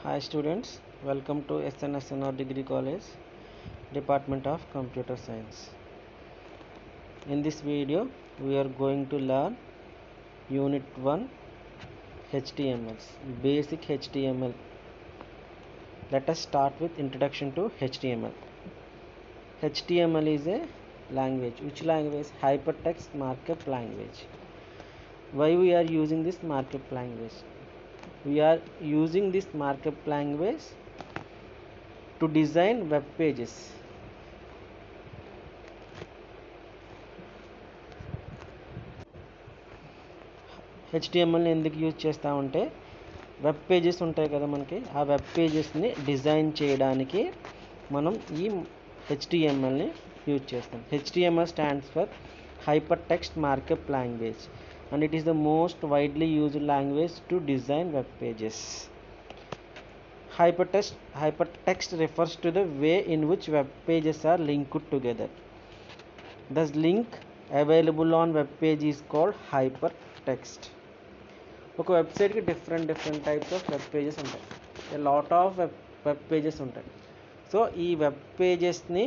Hi students, welcome to SNSNR Degree College, Department of Computer Science. In this video, we are going to learn Unit 1 HTML, basic HTML. Let us start with introduction to HTML. HTML is a language. Which language? Hypertext Markup Language. Why we are using this markup language? We are using this markup language to design web pages. HTML ఎందుకు use చేస్తామంటే web pages ఉంటాయి కదా మనకి, ఆ web పేజెస్ని design చేయడానికి మనం ఈ HTMLని use చేస్తాం. HTML stands for hyper text markup language and it is the most widely used language to design web pages. Hypertext refers to the way in which web pages are linked together. The link available on web page is called hypertext. ఒక వెబ్సైట్కి different types of web pages ఉంటాయి, lot of web pages ఉంటాయి. So ఈ web పేజెస్ని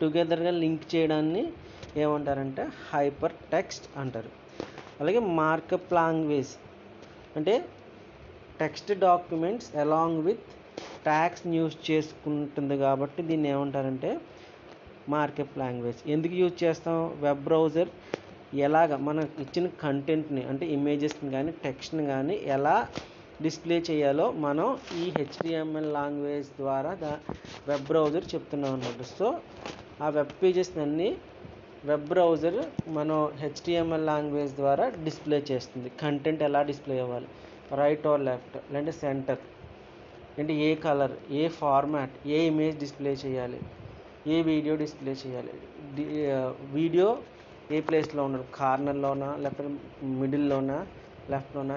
టుగెదర్గా link చేయడాన్ని ఏమంటారంటే hyper text అంటారు. అలాగే markup language అంటే text documents along with tags use చేసుకుంటుంది కాబట్టి దీన్ని ఏమంటారంటే మార్కప్ లాంగ్వేజ్. ఎందుకు యూజ్ చేస్తాం? వెబ్ బ్రౌజర్ ఎలాగ మనం ఇచ్చిన కంటెంట్ని అంటే ఇమేజెస్ని కానీ టెక్స్ట్ని కానీ ఎలా డిస్ప్లే చేయాలో మనం ఈ HTML లాంగ్వేజ్ ద్వారా వెబ్ బ్రౌజర్ చెప్తున్నాం అన్నమాట. సో ఆ వెబ్ పేజెస్ అన్నీ వెబ్ బ్రౌజర్ మనం HTML లాంగ్వేజ్ ద్వారా డిస్ప్లే చేస్తుంది. కంటెంట్ ఎలా డిస్ప్లే అవ్వాలి, రైట్ ఆర్ లెఫ్ట్, లేదంటే సెంటర్, అంటే ఏ కలర్, ఏ ఫార్మాట్, ఏ ఇమేజ్ డిస్ప్లే చేయాలి, ఏ వీడియో డిస్ప్లే చేయాలి, వీడియో ఏ ప్లేస్లో ఉండాలి, కార్నర్లోనా లేకపోతే మిడిల్లోనా లెఫ్ట్లోనా,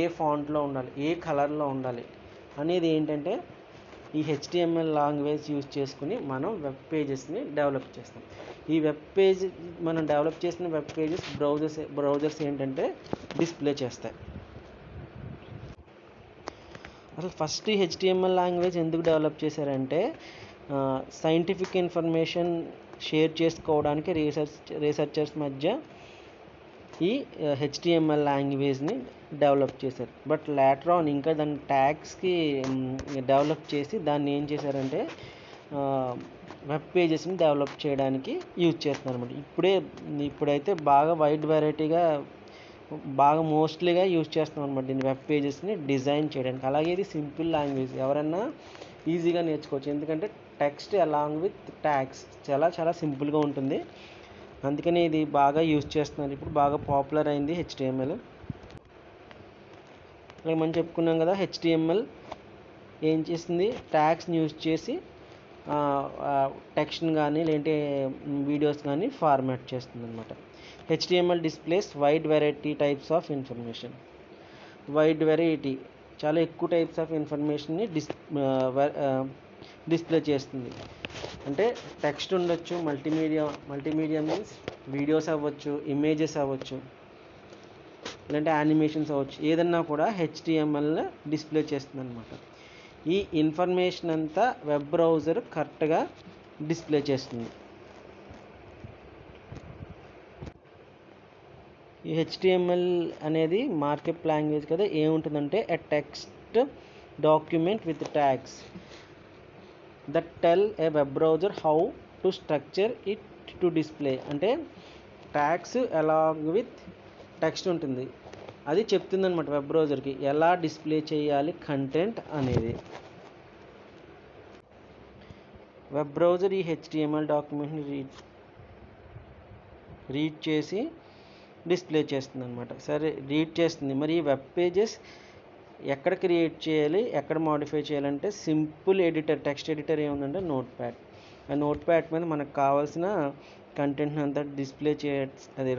ఏ ఫాంట్లో ఉండాలి, ఏ కలర్లో ఉండాలి అనేది ఏంటంటే ఈ HTML లాంగ్వేజ్ యూజ్ చేసుకుని మనం వెబ్ పేజెస్ని డెవలప్ చేస్తాం. ఈ వెబ్ పేజ్ మనం డెవలప్ చేసిన వెబ్ పేజెస్ బ్రౌజర్స్ ఏంటంటే డిస్ప్లే చేస్తాయి. అసలు ఫస్ట్ HTML లాంగ్వేజ్ ఎందుకు డెవలప్ చేశారంటే సైంటిఫిక్ ఇన్ఫర్మేషన్ షేర్ చేసుకోవడానికి రీసెర్చర్స్ మధ్య ఈ HTML లాంగ్వేజ్ని డెవలప్ చేశారు. బట్ లేటర్ ఆన్ ఇంకా దాని ట్యాగ్స్కి డెవలప్ చేసి దాన్ని ఏం చేశారంటే వెబ్ పేజెస్ని డెవలప్ చేయడానికి యూజ్ చేస్తున్నారు అనమాట. ఇప్పుడైతే బాగా వైడ్ వెరైటీగా బాగా మోస్ట్లీగా యూజ్ చేస్తాం అనమాట దీన్ని వెబ్ పేజెస్ని డిజైన్ చేయడానికి. అలాగే ఇది సింపుల్ లాంగ్వేజ్, ఎవరన్నా ఈజీగా నేర్చుకోవచ్చు. ఎందుకంటే టెక్స్ట్ అలాంగ్ విత్ ట్యాగ్స్ చాలా సింపుల్గా ఉంటుంది. అందుకని ఇది బాగా యూజ్ చేస్తున్నారు. ఇప్పుడు బాగా పాపులర్ అయింది HTML. అలాగే మనం చెప్పుకున్నాం కదా, HTML ఏం చేసింది, ట్యాగ్స్ని యూజ్ చేసి టెక్స్ట్ని కానీ లేదంటే వీడియోస్ కానీ ఫార్మాట్ చేస్తుంది అనమాట. HTML displays wide variety types of information. Wide variety చాలా ఎక్కువ టైప్స్ ఆఫ్ ఇన్ఫర్మేషన్ని డిస్ప్లే చేస్తుంది. అంటే టెక్స్ట్ ఉండొచ్చు, మల్టీమీడియా మీన్స్ వీడియోస్ అవ్వచ్చు, ఇమేజెస్ అవ్వచ్చు, లేదంటే యానిమేషన్స్ అవ్వచ్చు, ఏదన్నా కూడా HTML డిస్ప్లే చేస్తుంది అనమాట. ఈ ఇన్ఫర్మేషన్ అంతా వెబ్ బ్రౌజర్ కరెక్ట్గా డిస్ప్లే చేస్తుంది. ఈ HTML అనేది మార్కప్ లాంగ్వేజ్ కదా, ఏముంటుందంటే a text document with tags that tell a web browser how to structure it to display. అంటే ట్యాగ్స్ అలాంగ్ విత్ టెక్స్ట్ ఉంటుంది, అది చెప్తుంది అనమాట వెబ్ బ్రౌజర్కి ఎలా డిస్ప్లే చేయాలి కంటెంట్ అనేది. వెబ్ బ్రౌజర్ ఈ HTML డాక్యుమెంట్ని రీడ్ చేసి డిస్ప్లే చేస్తుంది అనమాట. సరే, రీడ్ చేస్తుంది. మరి ఈ వెబ్ పేజెస్ ఎక్కడ క్రియేట్ చేయాలి, ఎక్కడ మాడిఫై చేయాలంటే సింపుల్ ఎడిటర్, టెక్స్ట్ ఎడిటర్ ఏముందంటే నోట్ ప్యాడ్. ఆ నోట్ ప్యాడ్ మీద మనకు కావాల్సిన కంటెంట్ని అంతా డిస్ప్లే అది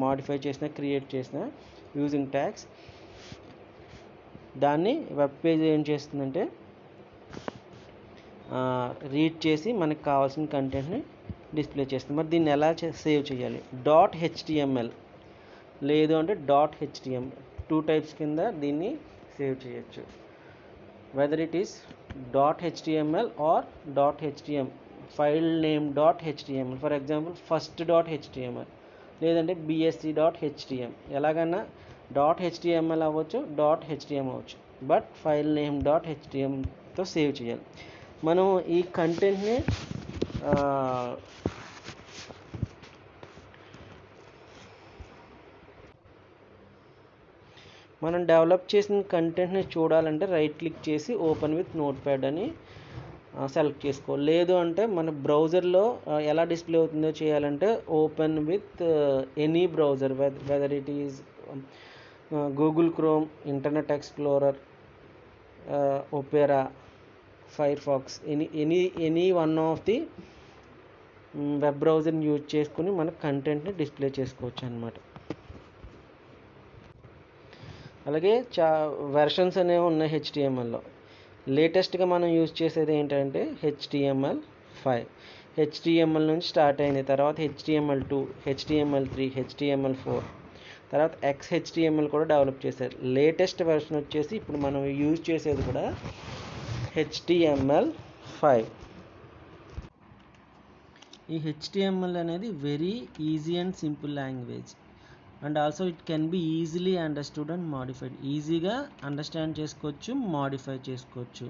మాడిఫై చేసిన, క్రియేట్ చేసిన యూజింగ్ ట్యాగ్స్. దాన్ని వెబ్ పేజ్ ఏం చేస్తుందంటే రీడ్ చేసి మనకు కావాల్సిన కంటెంట్ని డిస్ప్లే చేస్తుంది. మరి దీన్ని ఎలా సేవ్ చేయాలి? .html లేదు అంటే .html 2 టైప్స్ కింద దీన్ని సేవ్ చేయొచ్చు. whether it is .html or .htm file name .html, for example first .html లేదంటే bsc.htm, ఎలాగన్నా .html అవ్వచ్చు, .htm అవ్వచ్చు, బట్ ఫైల్ నేమ్ .htmతో సేవ్ చేయాలి. మనం ఈ కంటెంట్ని మనం డెవలప్ చేసిన కంటెంట్ని చూడాలంటే రైట్ క్లిక్ చేసి ఓపెన్ విత్ నోట్ ప్యాడ్ అని సెలెక్ట్ చేసుకోవాలి. లేదు అంటే మన బ్రౌజర్లో ఎలా డిస్ప్లే అవుతుందో చేయాలంటే open with any browser, whether it is Google Chrome, Internet Explorer, Opera, Firefox, any one of the web బ్రౌజర్ని యూజ్ చేసుకుని మన కంటెంట్ని డిస్ప్లే చేసుకోవచ్చు అన్నమాట. అలాగే వెర్షన్స్ అనేవి ఉన్నాయి హెచ్టిఎంఎల్లో. లేటెస్ట్గా మనం యూజ్ చేసేది ఏంటంటే HTML5. హెచ్టిఎంఎల్ నుంచి స్టార్ట్ అయింది, తర్వాత HTML2, HTML3, HTML4, తర్వాత XHTML కూడా డెవలప్ చేశారు. లేటెస్ట్ వెర్షన్ వచ్చేసి ఇప్పుడు మనం యూజ్ చేసేది కూడా HTML5. ఈ HTML అనేది very easy and simple language, and also it can be easily understood and modified. ఈజీగా అండర్స్టాండ్ చేసుకోవచ్చు, మాడిఫై చేసుకోవచ్చు.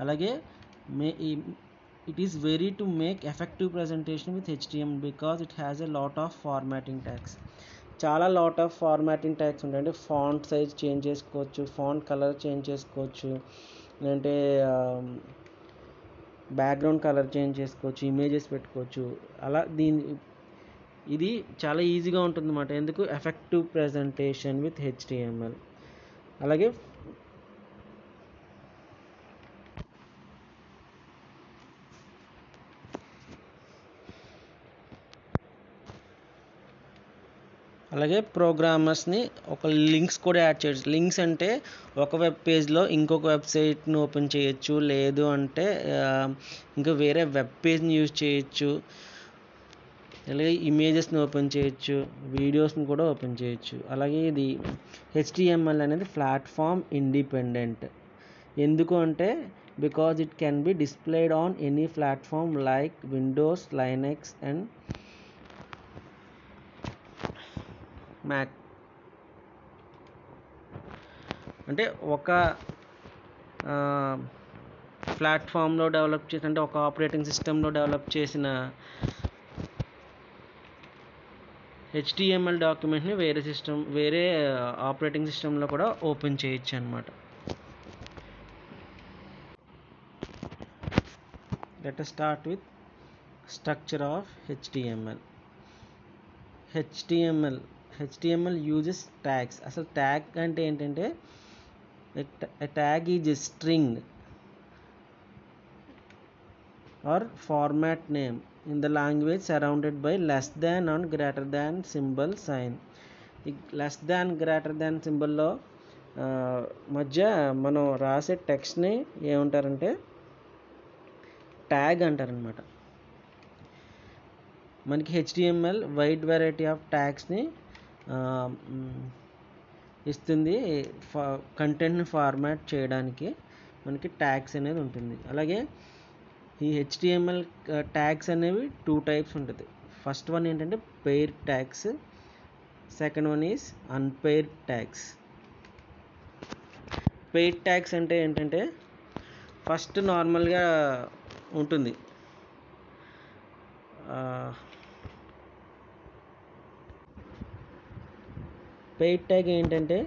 అలాగే it is very to make effective presentation with HTML because it has a lot of formatting tags. చాలా lot of formatting tags ఉంటాయి. అంటే font size change చేసుకోవచ్చు, font colour change చేసుకోవచ్చు, లేదంటే బ్యాక్గ్రౌండ్ కలర్ చేంజ్ చేసుకోవచ్చు, images పెట్టుకోవచ్చు. అలా ఇది చాలా ఈజీగా ఉంటుంది అన్నమాట. ఎందుకు? Effective presentation with HTML. అలాగే ప్రోగ్రామర్స్ని ఒక లింక్స్ కూడా యాడ్ చేయొచ్చు. లింక్స్ అంటే ఒక వెబ్ పేజ్లో ఇంకొక వెబ్సైట్ని ఓపెన్ చేయొచ్చు, లేదు అంటే ఇంకా వేరే వెబ్ పేజ్ని యూజ్ చేయొచ్చు, అలాగే ఇమేజెస్ని ఓపెన్ చేయొచ్చు, వీడియోస్ని కూడా ఓపెన్ చేయొచ్చు. అలాగే ఇది HTML అనేది ప్లాట్ఫామ్ ఇండిపెండెంట్. ఎందుకు అంటే because it can be displayed on any platform like Windows, Linux and Mac. అంటే ఒక ప్లాట్ఫామ్లో డెవలప్ చేసిన, అంటే ఒక ఆపరేటింగ్ సిస్టంలో డెవలప్ చేసిన HTML డాక్యుమెంట్ని వేరే ఆపరేటింగ్ సిస్టంలో కూడా ఓపెన్ చేయొచ్చు అన్నమాట. Let us start with structure of HTML. HTML uses tags. అసలు ట్యాగ్ అంటే ఏంటంటే tag is a string or format name in the language surrounded by less than and greater than symbol sign. ఈ less than greater than సింబల్లో మధ్య మనం రాసే టెక్స్ట్ని ఏమంటారంటే tag అంటారనమాట. మనకి HTML వైడ్ వెరైటీ ఆఫ్ ట్యాగ్స్ని ఇస్తుంది. కంటెంట్ని ఫార్మాట్ చేయడానికి మనకి ట్యాగ్స్ అనేది ఉంటుంది. అలాగే ఈ HTML ట్యాగ్స్ అనేవి 2 టైప్స్ ఉంటుంది. ఫస్ట్ వన్ ఏంటంటే pair tags, second one is unpair tags. Pair tags అంటే ఏంటంటే ఫస్ట్ నార్మల్గా ఉంటుంది, పెయిర్ ట్యాగ్ ఏంటంటే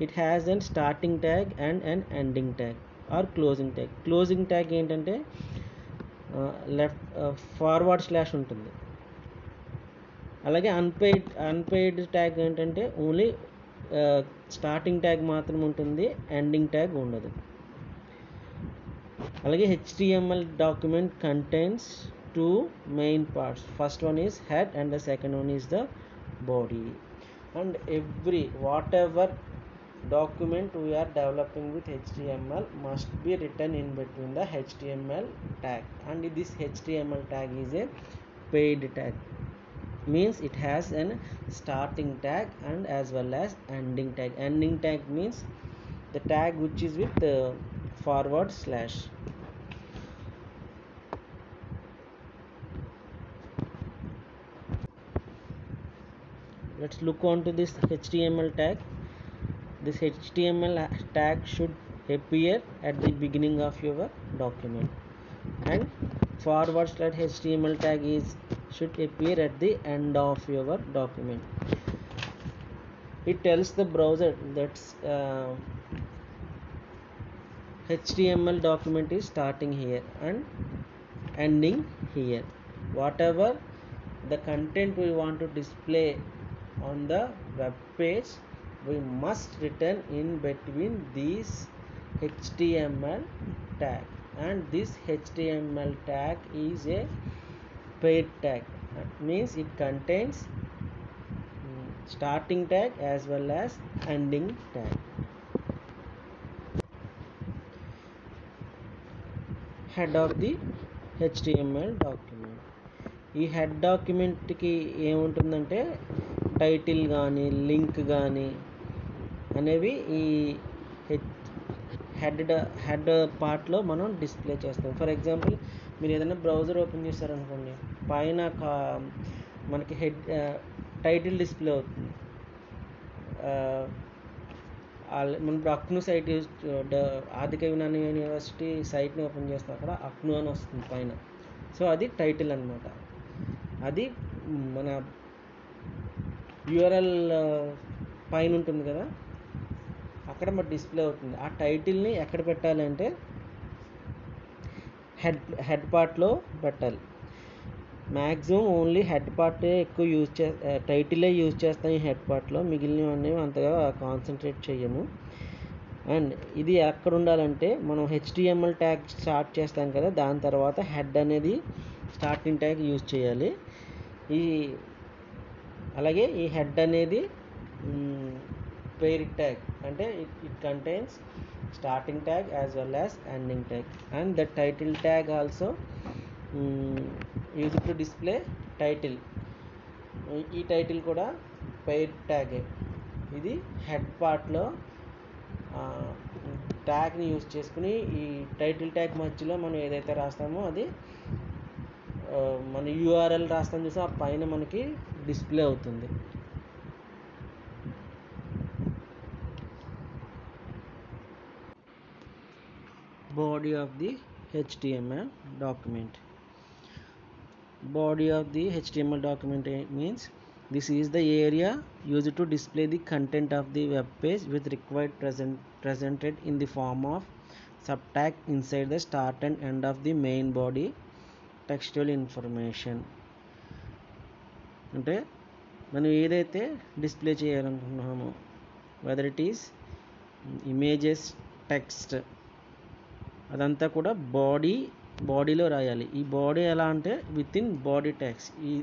it has an starting tag and an ending tag or closing tag. Closing tag ఏంటంటే forward slash ఉంటుంది. అలాగే అన్పెయిడ్ ట్యాగ్ ఏంటంటే ఓన్లీ స్టార్టింగ్ ట్యాగ్ మాత్రం ఉంటుంది, ఎండింగ్ ట్యాగ్ ఉండదు. అలాగే HTML document contains 2 main parts. First one is head and the second one is the body. And whatever document we are developing with HTML must be written in between the HTML tag, and this HTML tag is a paid tag, means it has an starting tag and as well as ending tag. Ending tag means the tag which is with forward slash. Let's look on to this HTML tag. This HTML tag should appear at the beginning of your document, and forward slash HTML tag should appear at the end of your document. It tells the browser that HTML document is starting here and ending here. Whatever the content we want to display on the web page, we must return in between these HTML tag, and this HTML tag is a paired tag. That means it contains starting tag as well as ending tag. Head of the HTML document. ఈ head డాక్యుమెంట్కి ఏముంటుందంటే title కానీ link కానీ అనేవి ఈ head పార్ట్లో మనం display చేస్తాం. For example, మీరు ఏదైనా బ్రౌజర్ ఓపెన్ చేశారనుకోండి, పైన మనకి టైటిల్ డిస్ప్లే అవుతుంది. మనం ఇప్పుడు అక్ను సైట్ ఆదికవి నాని యూనివర్సిటీ సైట్ని ఓపెన్ చేస్తాం, అక్కడ అక్ను అని వస్తుంది పైన. సో అది టైటిల్ అనమాట. అది మన యూఆర్ఎల్ పైన ఉంటుంది కదా, అక్కడ మరి డిస్ప్లే అవుతుంది. ఆ టైటిల్ని ఎక్కడ పెట్టాలి అంటే హెడ్ పార్ట్లో పెట్టాలి. మ్యాక్సిమం ఓన్లీ హెడ్ పార్టే ఎక్కువ టైటిలే యూజ్ చేస్తాం ఈ హెడ్ పార్ట్లో. మిగిలినవన్నీ అంతగా కాన్సన్ట్రేట్ చేయము. అండ్ ఇది ఎక్కడ ఉండాలంటే, మనం HTML ట్యాగ్ స్టార్ట్ చేస్తాం కదా, దాని తర్వాత హెడ్ అనేది స్టార్టింగ్ ట్యాగ్ యూజ్ చేయాలి. అలాగే ఈ హెడ్ అనేది paired tag, అంటే it contains starting tag as well as ending tag, and the title tag also used to display title. ఈ టైటిల్ కూడా paired tag. ఇది హెడ్ పార్ట్లో ట్యాగ్ని యూజ్ చేసుకుని ఈ టైటిల్ ట్యాగ్ మధ్యలో మనం ఏదైతే రాస్తామో అది మన URL రాస్తాం చూసి ఆ పైన మనకి డిస్ప్లే అవుతుంది. Body of the HTML document. Body of the HTML document means this is the area used to display the content of the web page with required presented in the form of subtag inside the start and end of the main body textual information. అంటే మనం ఏదైతే display చేయాలనుకుంటున్నామో, whether it is images, text, అదంతా కూడా బాడీలో రాయాలి. ఈ body ఎలా అంటే విత్ ఇన్ బాడీ ట్యాగ్స్. ఈ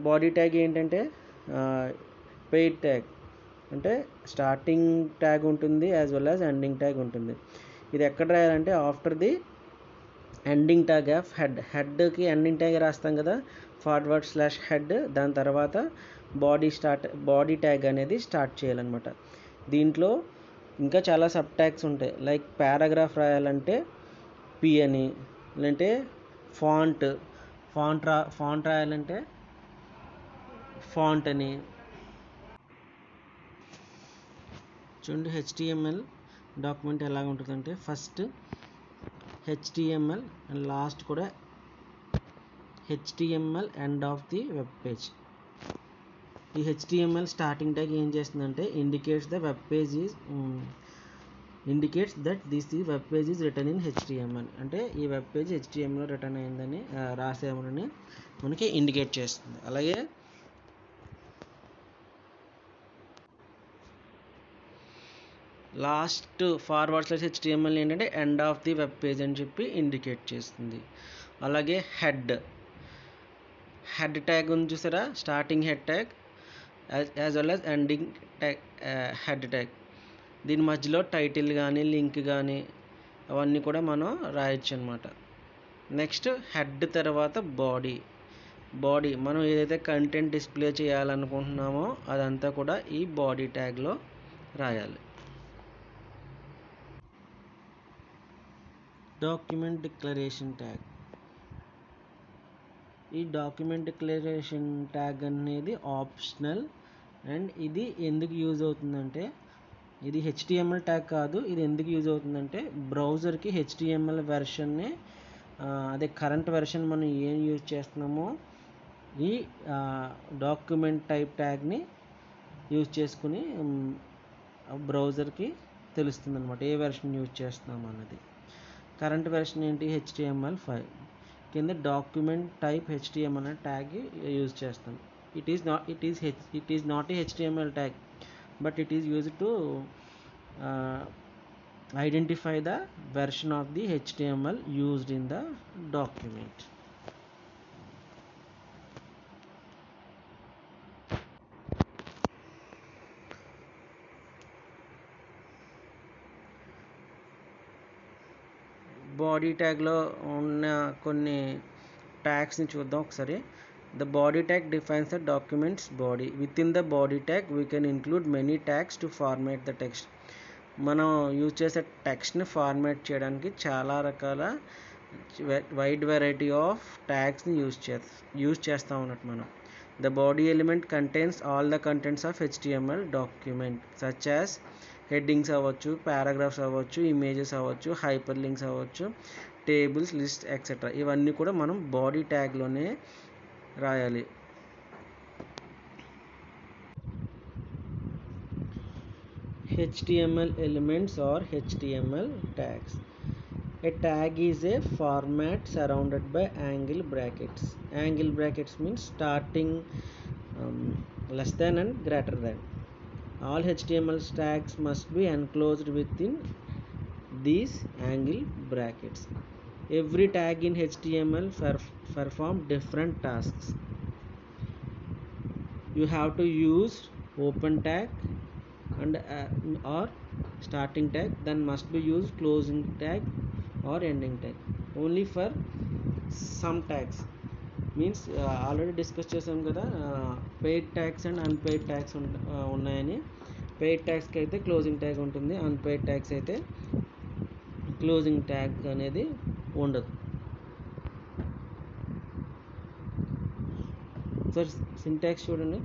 బాడీ ట్యాగ్ ఏంటంటే పెయిడ్ ట్యాగ్, అంటే స్టార్టింగ్ ట్యాగ్ ఉంటుంది as well as ending tag ఉంటుంది. ఇది ఎక్కడ రాయాలంటే after the ending tag of హెడ్కి ఎండింగ్ ట్యాగ్ రాస్తాం కదా, ఫార్వర్డ్ స్లాష్ హెడ్, దాని తర్వాత బాడీ ట్యాగ్ అనేది స్టార్ట్ చేయాలన్నమాట. దీంట్లో ఇంకా చాలా సబ్ ట్యాగ్స్ ఉంటాయి. లైక్ పారాగ్రాఫ్ రాయాలంటే P అని, లేదంటే ఫాంట్ రాయాలంటే ఫాంట్ అని. చూడండి HTML డాక్యుమెంట్ ఎలాగ ఉంటుందంటే, ఫస్ట్ HTML అండ్ లాస్ట్ కూడా HTML end of the web page. ఈ HTML స్టార్టింగ్ ట్యాగ్ ఏం చేస్తుందంటే indicates that this web page is written in HTML, అంటే ఈ వెబ్ పేజ్ HTML రిటర్న్ అయిందని రాసామని మనకి ఇండికేట్ చేస్తుంది. అలాగే లాస్ట్ ఫార్వర్డ్ స్లాష్ HTML ఏంటంటే end of the web page అని చెప్పి ఇండికేట్ చేస్తుంది. అలాగే హెడ్ ట్యాగ్ ఉంది చూసారా, starting head tag as well as ending tag head tag. దీని మధ్యలో టైటిల్ కానీ లింక్ కానీ అవన్నీ కూడా మనం రాయొచ్చు అనమాట. నెక్స్ట్ హెడ్ తర్వాత బాడీ మనం ఏదైతే కంటెంట్ డిస్ప్లే చేయాలనుకుంటున్నామో అదంతా కూడా ఈ బాడీ ట్యాగ్లో రాయాలి. Document declaration tag. ఈ డాక్యుమెంట్ డిక్లరేషన్ ట్యాగ్ అనేది ఆప్షనల్ అండ్ ఇది ఎందుకు యూజ్ అవుతుందంటే, ఇది HTML ట్యాగ్ కాదు. ఇది ఎందుకు యూజ్ అవుతుందంటే బ్రౌజర్కి HTML వెర్షన్ని అదే కరెంట్ వెర్షన్ మనం ఏం యూజ్ చేస్తున్నామో ఈ డాక్యుమెంట్ టైప్ ట్యాగ్ని యూజ్ చేసుకుని బ్రౌజర్కి తెలుస్తుంది అనమాట ఏ వెర్షన్ యూజ్ చేస్తున్నాము అన్నది. కరెంట్ వెర్షన్ ఏంటి? HTML5 కింద డాక్యుమెంట్ టైప్ HTML అనే ట్యాగ్ యూజ్ చేస్తాం. It is not a HTML tag but it is used to identify the version of the HTML used in the document. Body ట్యాగ్లో ఉన్న కొన్ని ట్యాగ్స్ని చూద్దాం ఒకసారి. The body tag defines the document's body. Within the body tag we can include many tags to format the text. మనం use చేసే టెక్స్ట్ని format చేయడానికి చాలా రకాల వైడ్ వెరైటీ ఆఫ్ ట్యాగ్స్ని యూజ్ చేస్తూ ఉన్నట్టు మనం. The body element contains all the contents of HTML document such as headings అవ్వచ్చు, paragraphs అవ్వచ్చు, ఇమేజెస్ అవ్వచ్చు, హైపర్ లింక్స్ అవ్వచ్చు, టేబుల్స్, లిస్ట్ ఎక్సెట్రా. ఇవన్నీ కూడా మనం బాడీ ట్యాగ్లోనే రాయాలి. HTML elements or HTML tags. A tag is a format surrounded by angle brackets. Angle brackets means starting less than and greater than. All HTML tags must be enclosed within these angle brackets. Every tag in HTML perform different tasks. You have to use open tag and or starting tag, then must be used closing tag or ending tag. Only for some tags means already discuss చేసాం కదా, paid tags and unpaid tags ఉన్నాయని. Paid ట్యాగ్స్కి అయితే closing tag ఉంటుంది, unpaid tags అయితే closing tag అనేది ఉండదు. Sir syntax చూడండి.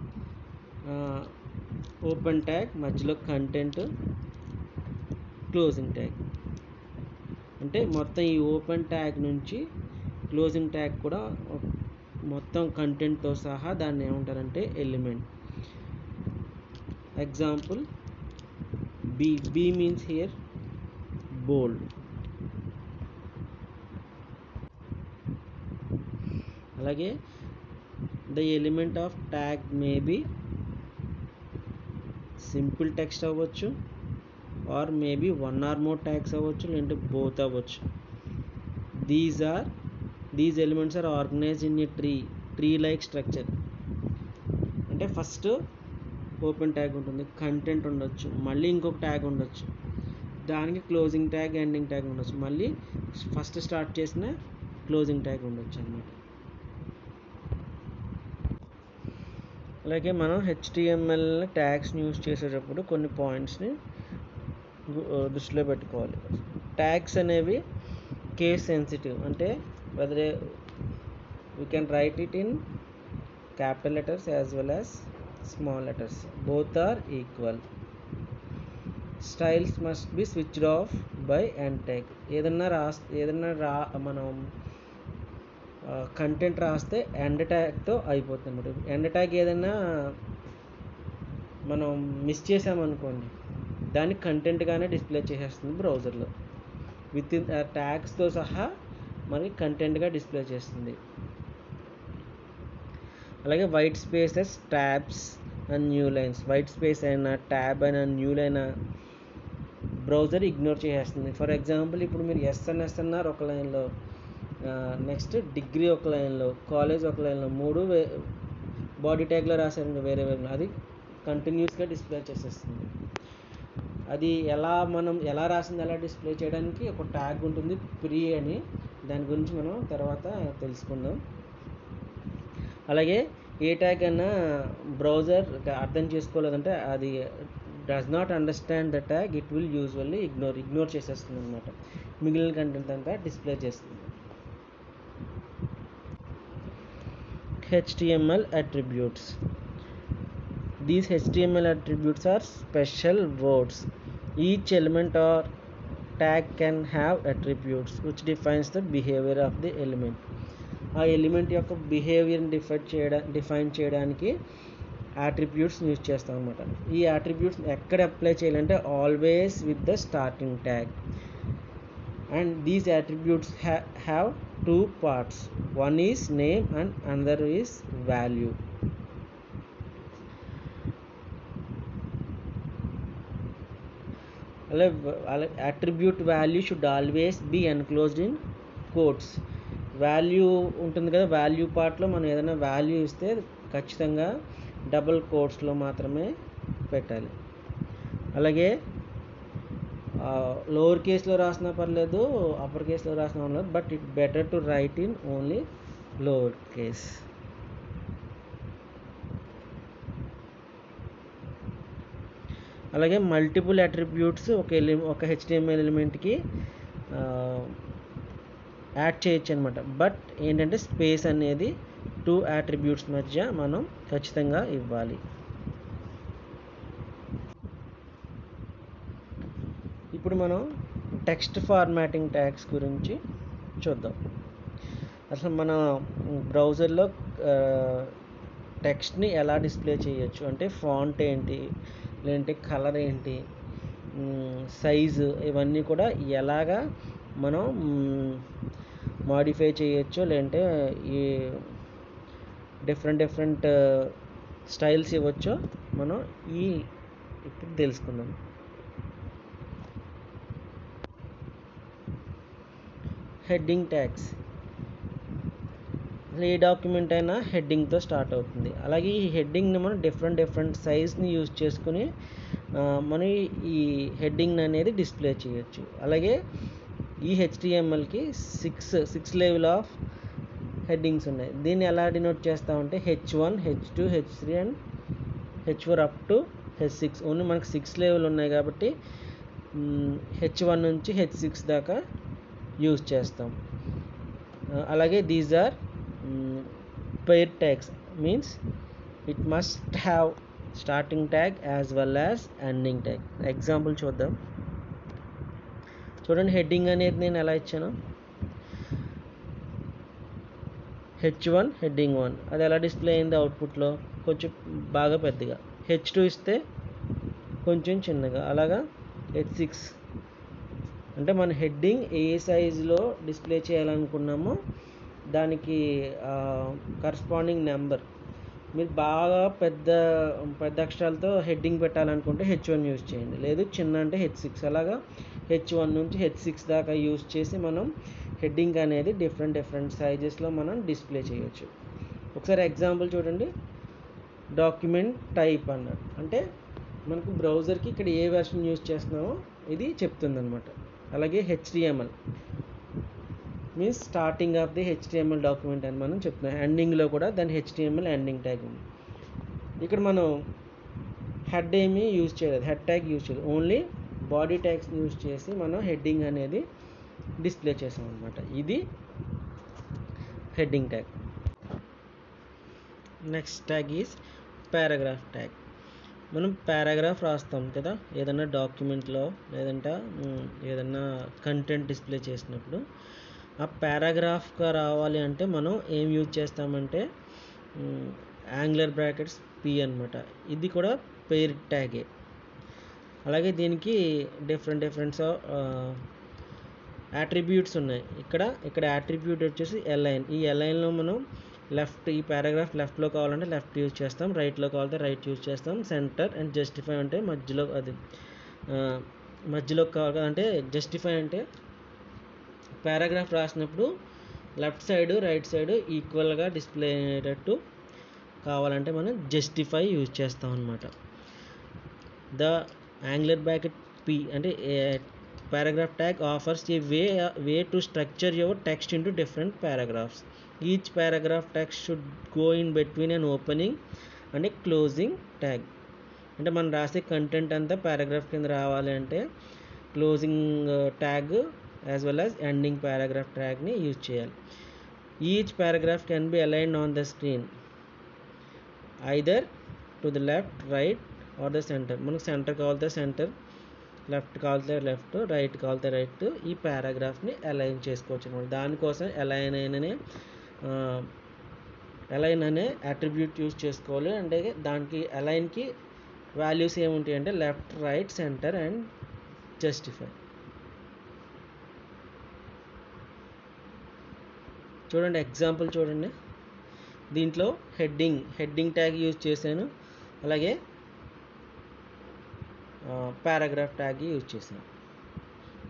ఓపెన్ ట్యాగ్, మధ్యలో కంటెంట్, క్లోజింగ్ ట్యాగ్. అంటే మొత్తం ఈ ఓపెన్ ట్యాగ్ నుంచి క్లోజింగ్ ట్యాగ్ కూడా మొత్తం కంటెంట్తో సహా దాన్ని ఏమంటారంటే element. Example B means here bold. అలాగే the element of tag may be simple text అవ్వచ్చు, or maybe one are more tags అవ్వచ్చు, లేదంటే బోత్ అవ్వచ్చు. These elements are organised in a tree like structure. అంటే ఫస్ట్ ఓపెన్ ట్యాగ్ ఉంటుంది, content ఉండొచ్చు, మళ్ళీ ఇంకొక ట్యాగ్ ఉండొచ్చు, దానికి క్లోజింగ్ ట్యాగ్, ఎండింగ్ ట్యాగ్ ఉండొచ్చు, మళ్ళీ ఫస్ట్ స్టార్ట్ చేసిన క్లోజింగ్ ట్యాగ్ ఉండొచ్చు అన్నమాట. అలాగే మనం HTML ట్యాగ్స్ని యూజ్ చేసేటప్పుడు కొన్ని పాయింట్స్ని దృష్టిలో పెట్టుకోవాలి. ట్యాగ్స్ అనేవి కేస్ సెన్సిటివ్. అంటే whether we can write it in capital letters as well as small letters. Both are equal. Styles must be switched off by end tag. ఏదన్నా మనం కంటెంట్ రాస్తే ఎండ్ ట్యాగ్తో అయిపోతుంది అన్నమాట. ఎండ్ ట్యాగ్ ఏదైనా మనం miss చేసామనుకోండి, దాన్ని కంటెంట్గానే డిస్ప్లే చేసేస్తుంది బ్రౌజర్లో. విత్ ఇన్ ట్యాగ్స్తో సహా మనకి కంటెంట్గా డిస్ప్లే చేస్తుంది. అలాగే white spaces, tabs and new lines. White space అయినా, ట్యాబ్ అయినా, న్యూ లైన్ బ్రౌజర్ ఇగ్నోర్ చేసేస్తుంది. ఫర్ ఎగ్జాంపుల్ ఇప్పుడు మీరు ఎస్ఎన్ఎస్ అన్నారు ఒక లైన్లో, నెక్స్ట్ డిగ్రీ ఒక లైన్లో, కాలేజ్ ఒక లైన్లో, మూడు బాడీ ట్యాగ్లో రాశారు వేరే వేరే, అది కంటిన్యూస్గా డిస్ప్లే చేసేస్తుంది. అది మనం ఎలా రాసింది ఎలా డిస్ప్లే చేయడానికి ఒక ట్యాగ్ ఉంటుంది, ప్రీ అని. దాని గురించి మనం తర్వాత తెలుసుకుందాం. అలాగే ఏ ట్యాగ్ అన్నా బ్రౌజర్ అర్థం చేసుకోలేదంటే అది does not understand the tag it will usually ignore చేసేస్తుంది అనమాట. మిగిలిన కంటెంట్ అంతా డిస్ప్లే చేస్తుంది. HTML attributes. These HTML attributes are special words. Each element or tag can have attributes which defines the behavior of the element. ఆ element యొక్క బిహేవియర్ని define చేయడానికి attributes use చేస్తాం అనమాట. ఈ అట్రిబ్యూట్స్ ఎక్కడ అప్లై చేయాలంటే always with the starting tag. And these attributes have two parts. One is name and another is value. Attribute value should always be enclosed in quotes. Value ఉంటుంది కదా, value పార్ట్లో మనం ఏదైనా వాల్యూ ఇస్తే ఖచ్చితంగా double కోట్స్లో మాత్రమే పెట్టాలి. అలాగే లోవర్ కేస్లో రాసినా పర్లేదు, అప్పర్ కేస్లో రాసినా పర్లేదు, but it better to right in only lower case. అలాగే మల్టిపుల్ అట్రిబ్యూట్స్ ఒక HTML ఎలిమెంట్కి యాడ్ చేయొచ్చు అనమాట. బట్ ఏంటంటే స్పేస్ అనేది 2 అట్రిబ్యూట్స్ మధ్య మనం ఖచ్చితంగా ఇవ్వాలి. ఇప్పుడు మనం టెక్స్ట్ ఫార్మాటింగ్ ట్యాగ్స్ గురించి చూద్దాం. అసలు మన బ్రౌజర్లో టెక్స్ట్ని ఎలా డిస్ప్లే చేయొచ్చు అంటే ఫాంట్ ఏంటి, లేదంటే కలర్ ఏంటి, సైజు, ఇవన్నీ కూడా ఎలాగా మనం మాడిఫై చేయొచ్చో, లేదంటే ఈ డిఫరెంట్ స్టైల్స్ ఇవ్వచ్చో మనం ఇప్పుడు తెలుసుకుందాం. Heading tags. ఏ డాక్యుమెంట్ అయినా హెడ్డింగ్తో స్టార్ట్ అవుతుంది. అలాగే ఈ హెడ్డింగ్ని మనం డిఫరెంట్ సైజ్ని యూజ్ చేసుకుని మనం ఈ హెడ్డింగ్ అనేది డిస్ప్లే చేయొచ్చు. అలాగే ఈ HTMLకి 6 లెవెల్ ఆఫ్ హెడ్డింగ్స్ ఉన్నాయి. దీన్ని ఎలా డినోట్ చేస్తామంటే H1, H2, H3 and H4 up to H6. Only మనకు 6 లెవెల్ ఉన్నాయి కాబట్టి H1 నుంచి H6 దాకా యూజ్ చేస్తాం. అలాగే these are pair tags, means it must have starting tag as well as ending tag. Example చూద్దాం. చూడండి, హెడ్డింగ్ అనేది నేను ఎలా ఇచ్చాను. H1 హెడ్డింగ్ 1, అది ఎలా డిస్ప్లే అయింది అవుట్పుట్లో, కొంచెం బాగా పెద్దగా. H2 ఇస్తే కొంచెం చిన్నగా. అలాగా H6 అంటే మన హెడ్డింగ్ ఏ సైజులో డిస్ప్లే చేయాలనుకున్నామో దానికి కరస్పాండింగ్ నెంబర్. మీరు బాగా పెద్ద అక్షరాలతో హెడ్డింగ్ పెట్టాలనుకుంటే H1 యూజ్ చేయండి, లేదు చిన్న అంటే H6. అలాగా H1 నుంచి H6 దాకా యూజ్ చేసి మనం హెడ్డింగ్ అనేది డిఫరెంట్ సైజెస్లో మనం డిస్ప్లే చేయొచ్చు. ఒకసారి ఎగ్జాంపుల్ చూడండి. డాక్యుమెంట్ టైప్ అన్నాడు అంటే మనకు బ్రౌజర్కి ఇక్కడ ఏ వెర్షన్ యూజ్ చేస్తున్నామో ఇది చెప్తుంది అనమాట. అలాగే HTML means starting of the HTML document అని మనం చెప్తున్నాం. ఎండింగ్లో కూడా దాని HTML ఎండింగ్ ట్యాగ్ ఉంది. ఇక్కడ మనం హెడ్ ఏమీ యూజ్ చేయలేదు, హెడ్ ట్యాగ్ యూజ్ చేయలేదు, ఓన్లీ బాడీ ట్యాగ్స్ యూజ్ చేసి మనం హెడ్డింగ్ అనేది డిస్ప్లే చేసాం అనమాట. ఇది heading tag. Next tag is paragraph tag. మనం పారాగ్రాఫ్ రాస్తాం కదా ఏదైనా డాక్యుమెంట్లో, లేదంటే ఏదైనా కంటెంట్ డిస్ప్లే చేసినప్పుడు. ఆ పారాగ్రాఫ్గా రావాలి అంటే మనం ఏం యూజ్ చేస్తామంటే యాంగులర్ బ్రాకెట్స్ P అనమాట. ఇది కూడా పెయిర్ ట్యాగే. అలాగే దీనికి డిఫరెంట్ అట్రిబ్యూట్స్ ఉన్నాయి. ఇక్కడ అట్రిబ్యూట్ వచ్చేసి అలైన్. ఈ అలైన్లో మనం ఈ పారాగ్రాఫ్ లెఫ్ట్లో కావాలంటే లెఫ్ట్ యూజ్ చేస్తాం, రైట్లో కావాలంటే రైట్ యూజ్ చేస్తాం. సెంటర్ అండ్ జస్టిఫై అంటే మధ్యలో కావాలంటే జస్టిఫై అంటే పారాగ్రాఫ్ రాసినప్పుడు లెఫ్ట్ సైడ్ రైట్ సైడ్ ఈక్వల్గా డిస్ప్లే అయ్యేటట్టు కావాలంటే మనం జస్టిఫై యూజ్ చేస్తాం అనమాట. ద యాంగులర్ బ్రాకెట్ P అంటే paragraph tag offers a way to structure your text into different paragraphs. Each paragraph text should go in between an opening and a closing tag. అంటే మనం రాసే content అంతా paragraph కింద రావాలి అంటే closing tag as well as ending paragraph ట్యాగ్ని use చేయాలి. Each paragraph can be aligned on the screen either to the left, right or the centre. మనకు సెంటర్ కావాలితే సెంటర్, లెఫ్ట్ కావాలితే లెఫ్ట్, రైట్ కావాలితే రైట్ ఈ పారాగ్రాఫ్ని అలైన్ చేసుకోవచ్చు అనమాట. దానికోసం అలైన్ అనే అట్రిబ్యూట్ యూజ్ చేసుకోవాలి. అంటే దానికి అలైన్కి వాల్యూస్ ఏముంటాయి అంటే left, right, centre and justify. చూడండి ఎగ్జాంపుల్ చూడండి. దీంట్లో హెడ్డింగ్ ట్యాగ్ యూజ్ చేశాను, అలాగే పారాగ్రాఫ్ ట్యాగ్ యూజ్ చేశాను.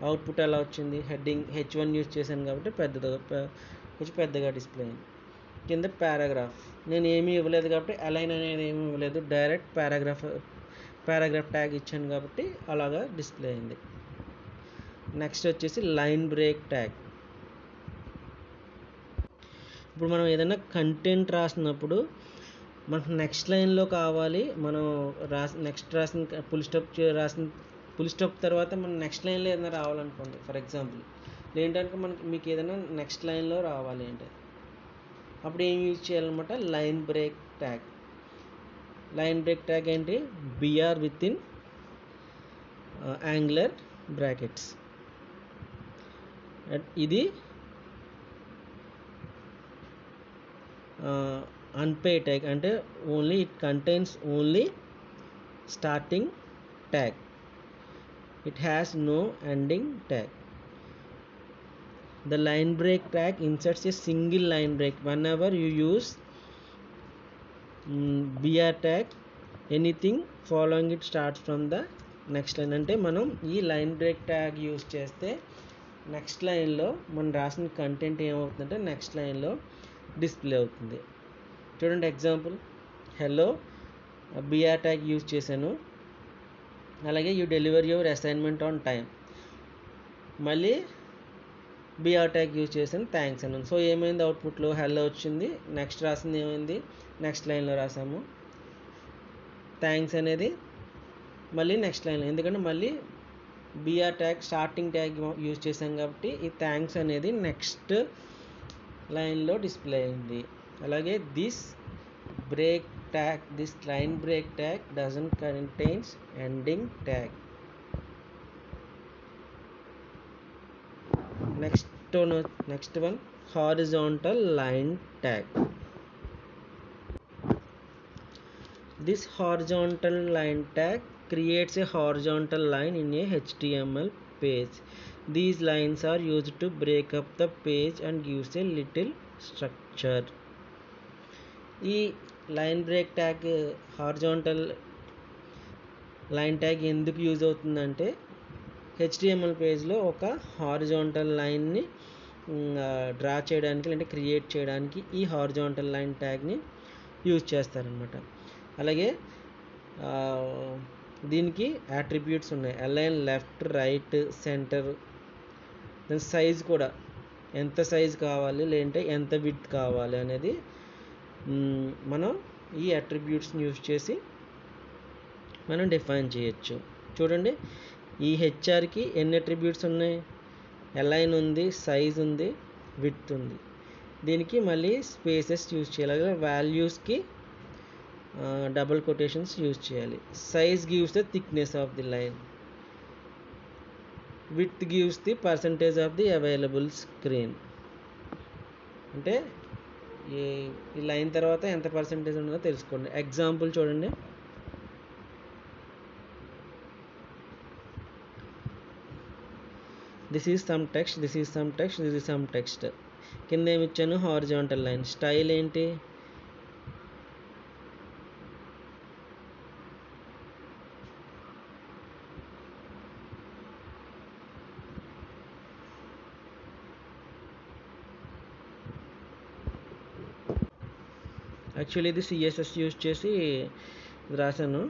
అవుట్పుట్ ఎలా వచ్చింది? హెడ్డింగ్ H1 యూజ్ చేశాను కాబట్టి కొంచెం పెద్దగా డిస్ప్లే అయింది. కింద పారాగ్రాఫ్ నేను ఏమీ ఇవ్వలేదు కాబట్టి అలైన్ అనేది ఏమీ ఇవ్వలేదు, డైరెక్ట్ పారాగ్రాఫ్ ట్యాగ్ ఇచ్చాను కాబట్టి అలాగా డిస్ప్లే అయింది. నెక్స్ట్ వచ్చేసి లైన్ బ్రేక్ ట్యాగ్. ఇప్పుడు మనం ఏదైనా కంటెంట్ రాసినప్పుడు మనకు నెక్స్ట్ లైన్లో కావాలి, మనం రాసిన ఫుల్ స్టాప్ తర్వాత మనం నెక్స్ట్ లైన్లో ఏదైనా రావాలనుకోండి. ఫర్ ఎగ్జాంపుల్ ఏంటంటే మీకు ఏదైనా నెక్స్ట్ లైన్లో రావాలి అంటే అప్పుడు ఏం యూజ్ చేయాలన్నమాట? Line break tag. Line break tag ఏంటి? BR with in angular brackets. ఇది unpaid tag అంటే only it contains only starting tag, it has no ending tag. The line break tag inserts a single line break whenever you use BR tag. Anything following it starts from the next line. అంటే మనం ఈ line break tag use చేస్తే next లైన్లో మనం రాసిన content ఏమవుతుందంటే next లైన్లో display అవుతుంది. చూడండి example, hello BR tag use చేశాను, అలాగే you deliver your assignment on time, మళ్ళీ BR ట్యాగ్ యూజ్ చేశాను, థ్యాంక్స్ అన్నాను. సో ఏమైంది? అవుట్పుట్లో హెల్లో వచ్చింది. నెక్స్ట్ రాసింది ఏమైంది? నెక్స్ట్ లైన్లో రాసాము థ్యాంక్స్ అనేది మళ్ళీ నెక్స్ట్ లైన్లో, ఎందుకంటే మళ్ళీ BR tag starting tag use చేసాం కాబట్టి ఈ థ్యాంక్స్ అనేది నెక్స్ట్ లైన్లో డిస్ప్లే అయింది. అలాగే this line break tag doesn't contains ending tag. Next one, horizontal line tag. This horizontal line tag creates a horizontal line in a HTML page. These lines are used to break up the page and gives a little structure. ఈ line break tag horizontal line tag ఎందుకు use అవుతుందంటే HTML పేజ్లో ఒక horizontal లైన్ని draw చేయడానికి అంటే create చేయడానికి ఈ హారిజాంటల్ లైన్ ట్యాగ్ని యూజ్ చేస్తారనమాట. అలాగే దీనికి అట్రిబ్యూట్స్ ఉన్నాయి, అలైన్, లెఫ్ట్, రైట్, సెంటర్. దాని సైజ్ కూడా ఎంత సైజ్ కావాలి లేదంటే ఎంత విడ్త్ కావాలి అనేది మనం ఈ అట్రిబ్యూట్స్ని యూజ్ చేసి మనం డిఫైన్ చేయొచ్చు. చూడండి ఈ హెచ్ఆర్కి ఎన్ని అట్రిబ్యూట్స్ ఉన్నాయి? అలైన్ ఉంది, సైజ్ ఉంది, విడ్త్ ఉంది. దీనికి మళ్ళీ స్పేసెస్ యూజ్ చేయాలి, అలాగే వాల్యూస్కి డబుల్ కొటేషన్స్ యూజ్ చేయాలి. Size gives the thickness of the line, width gives the percentage of the available screen. అంటే ఈ లైన్ తర్వాత ఎంత పర్సంటేజ్ ఉన్నదో తెలుసుకోండి. ఎగ్జాంపుల్ చూడండి, this is some text, this is some text, this is some text. కింద ఏమి ఇచ్చాను? Horizontal line. స్టైల్ ఏంటి? యాక్చువల్లీ ఇది CSS యూజ్ చేసి రాశాను,